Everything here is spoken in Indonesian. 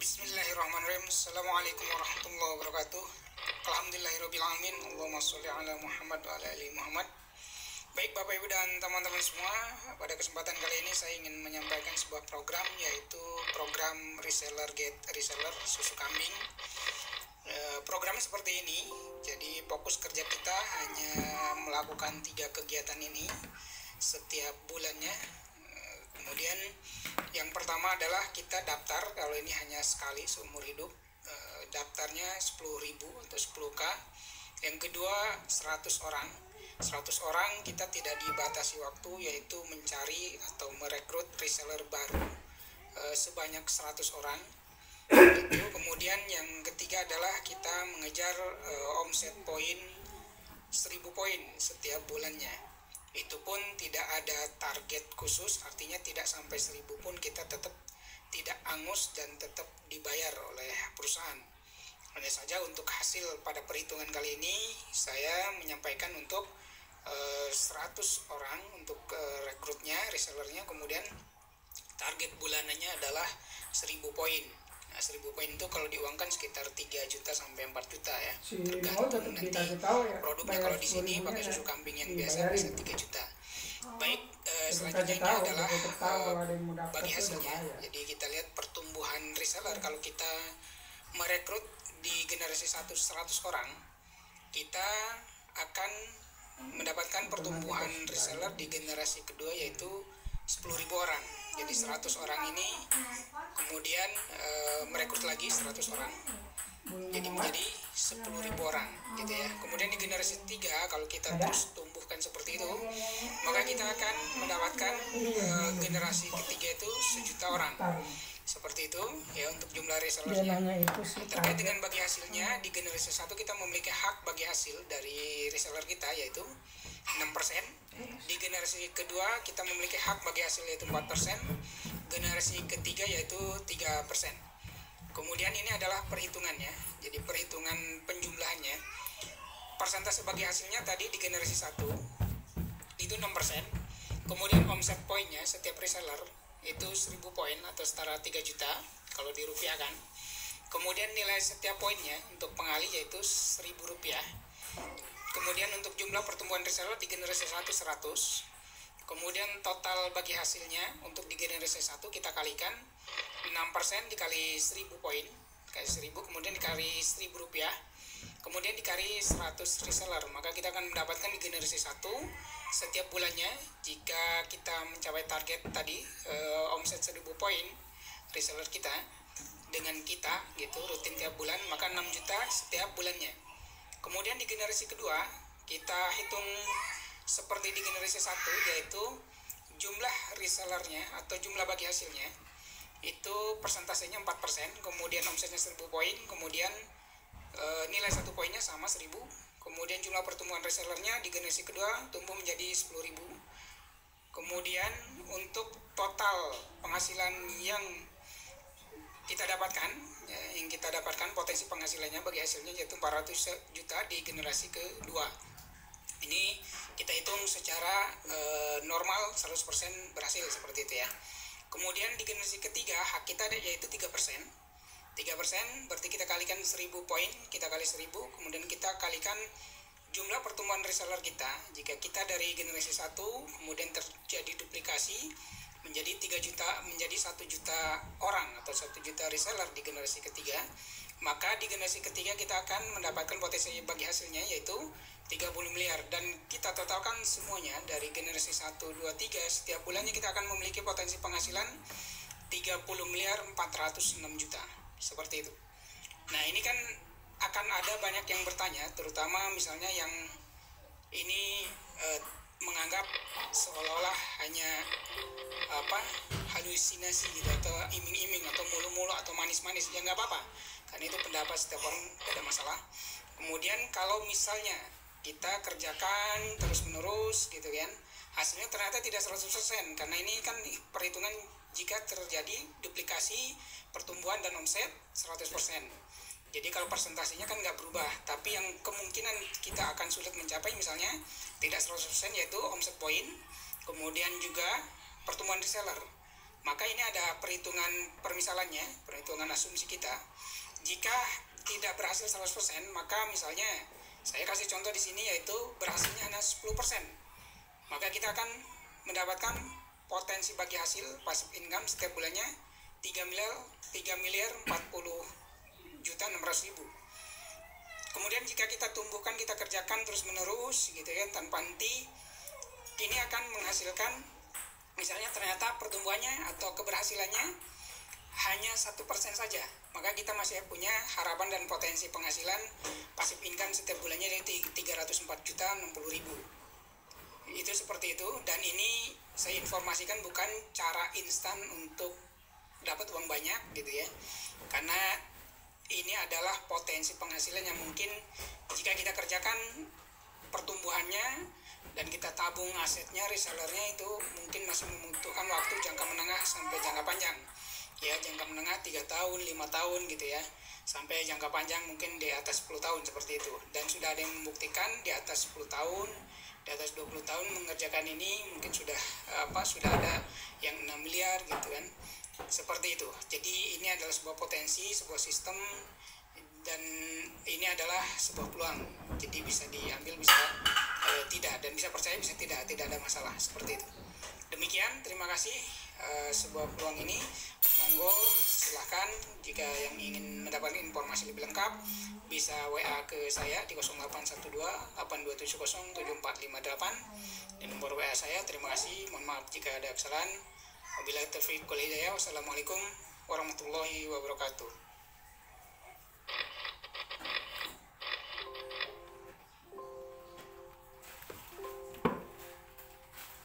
Bismillahirrahmanirrahim. Assalamualaikum warahmatullahi wabarakatuh. Alhamdulillahirrahmanirrahim. Allahumma sholli ala Muhammad wa ala ali Muhammad. Baik Bapak Ibu dan teman-teman semua, pada kesempatan kali ini saya ingin menyampaikan sebuah program, yaitu program reseller get reseller susu kambing. Programnya seperti ini. Jadi fokus kerja kita hanya melakukan 3 kegiatan ini setiap bulannya. Kemudian yang pertama adalah kita daftar, kalau ini hanya sekali seumur hidup, daftarnya 10.000 atau 10K. Yang kedua 100 orang. 100 orang kita tidak dibatasi waktu, yaitu mencari atau merekrut reseller baru sebanyak 100 orang. Itu. Kemudian yang ketiga adalah kita mengejar omset poin 1000 poin setiap bulannya. Itu pun tidak ada target khusus, artinya tidak sampai 1000 pun kita tetap tidak angus dan tetap dibayar oleh perusahaan. Hanya saja untuk hasil pada perhitungan kali ini saya menyampaikan untuk 100 orang untuk rekrutnya, resellernya. Kemudian target bulanannya adalah 1000 poin. Nah, 1000 poin itu kalau diuangkan sekitar 3 juta sampai 4 juta ya. Tergantung nanti produknya. Kalau di sini pakai susu kambing yang biasa bisa 3 juta. Baik, selanjutnya ini adalah bagi hasilnya. Jadi kita lihat pertumbuhan reseller. Kalau kita merekrut di generasi 100 orang, kita akan mendapatkan pertumbuhan reseller di generasi kedua yaitu 10.000 orang. Jadi 100 orang ini kemudian merekrut lagi 100 orang, jadi menjadi 10.000 orang gitu ya. Kemudian di generasi 3 kalau kita terus tumbuhkan seperti itu, maka kita akan mendapatkan generasi ketiga itu 1.000.000 orang. Seperti itu ya untuk jumlah resellernya. Terkait dengan bagi hasilnya, di generasi 1 kita memiliki hak bagi hasil dari reseller kita yaitu 6%. Di generasi kedua kita memiliki hak bagi hasil yaitu 4%. Generasi ketiga yaitu 3%. Kemudian ini adalah perhitungannya. Jadi perhitungan penjumlahannya. Persentase bagi hasilnya tadi di generasi 1 itu 6%. Kemudian omset poinnya setiap reseller itu 1000 poin atau setara 3 juta kalau dirupiahkan. Kemudian nilai setiap poinnya untuk pengalih yaitu Rp1.000. Kemudian untuk jumlah pertumbuhan reseller di generasi 1 100. Kemudian total bagi hasilnya untuk di generasi 1 kita kalikan 6% dikali 1000 poin, kali 1000, kemudian dikali Rp1.000, kemudian dikali 100 reseller, maka kita akan mendapatkan di generasi 1 setiap bulannya jika kita mencapai target tadi omset 1000 poin reseller kita dengan kita gitu rutin tiap bulan, maka 6 juta setiap bulannya. Kemudian di generasi kedua kita hitung seperti di generasi 1, yaitu jumlah resellernya atau jumlah bagi hasilnya itu persentasenya 4%, kemudian omsetnya 1000 poin, kemudian nilai 1 poinnya sama 1000, kemudian jumlah pertumbuhan resellernya di generasi kedua tumbuh menjadi 10.000. Kemudian untuk total penghasilan yang kita dapatkan, yang kita dapatkan potensi penghasilannya bagi hasilnya yaitu 400 juta di generasi kedua. Ini kita hitung secara normal 100% berhasil seperti itu ya. Kemudian di generasi ketiga hak kita yaitu 3%. 3% berarti kita kalikan 1000 poin, kita kali 1000, kemudian kita kalikan jumlah pertumbuhan reseller kita. Jika kita dari generasi 1 kemudian terjadi duplikasi menjadi 3 juta, menjadi 1 juta orang atau 1 juta reseller di generasi ketiga, maka di generasi ketiga kita akan mendapatkan potensi bagi hasilnya yaitu 30 miliar, dan kita totalkan semuanya dari generasi 1, 2, 3 setiap bulannya kita akan memiliki potensi penghasilan 30 miliar 406 juta seperti itu. Nah ini kan akan ada banyak yang bertanya, terutama misalnya yang ini menganggap seolah-olah hanya halusinasi gitu atau iming-iming atau mulu-mulu atau manis-manis. Ya nggak apa-apa, karena itu pendapat setiap orang, tidak ada masalah. Kemudian kalau misalnya kita kerjakan terus-menerus gitu kan, hasilnya ternyata tidak 100%, karena ini kan perhitungan jika terjadi duplikasi pertumbuhan dan omset 100%. Jadi kalau persentasenya kan nggak berubah, tapi yang kemungkinan kita akan sulit mencapai misalnya tidak 100% yaitu omset poin, kemudian juga pertumbuhan reseller. Maka ini ada perhitungan permisalannya, perhitungan asumsi kita. Jika tidak berhasil 100%, maka misalnya saya kasih contoh di sini yaitu berhasilnya hanya 10%. Maka kita akan mendapatkan potensi bagi hasil passive income setiap bulannya 3 miliar 40 juta 600 ribu. Kemudian jika kita tumbuhkan, kita kerjakan terus menerus gitu ya, tanpa henti, ini akan menghasilkan, misalnya ternyata pertumbuhannya atau keberhasilannya hanya 1% saja, maka kita masih punya harapan dan potensi penghasilan passive income setiap bulannya dari 304 juta 60 ribu. Itu seperti itu. Dan ini saya informasikan bukan cara instan untuk dapat uang banyak gitu ya, karena ini adalah potensi penghasilan yang mungkin jika kita kerjakan pertumbuhannya dan kita tabung asetnya, resellernya, itu mungkin masih membutuhkan waktu jangka menengah sampai jangka panjang ya, jangka menengah 3 tahun 5 tahun gitu ya, sampai jangka panjang mungkin di atas 10 tahun seperti itu. Dan sudah ada yang membuktikan di atas 10 tahun, di atas 20 tahun mengerjakan ini, mungkin sudah ada yang 6 miliar gitu kan, seperti itu. Jadi ini adalah sebuah potensi, sebuah sistem, dan ini adalah sebuah peluang. Jadi bisa diambil, bisa tidak, dan bisa percaya, bisa tidak ada masalah, seperti itu. Demikian, terima kasih. Sebuah peluang ini, monggo silahkan jika yang ingin mendapatkan informasi lebih lengkap bisa WA ke saya di 0812 8270 7458 di nomor WA saya. Terima kasih, mohon maaf jika ada kesalahan. Wabillahi taufiq wal hidayah. Wassalamualaikum warahmatullahi wabarakatuh.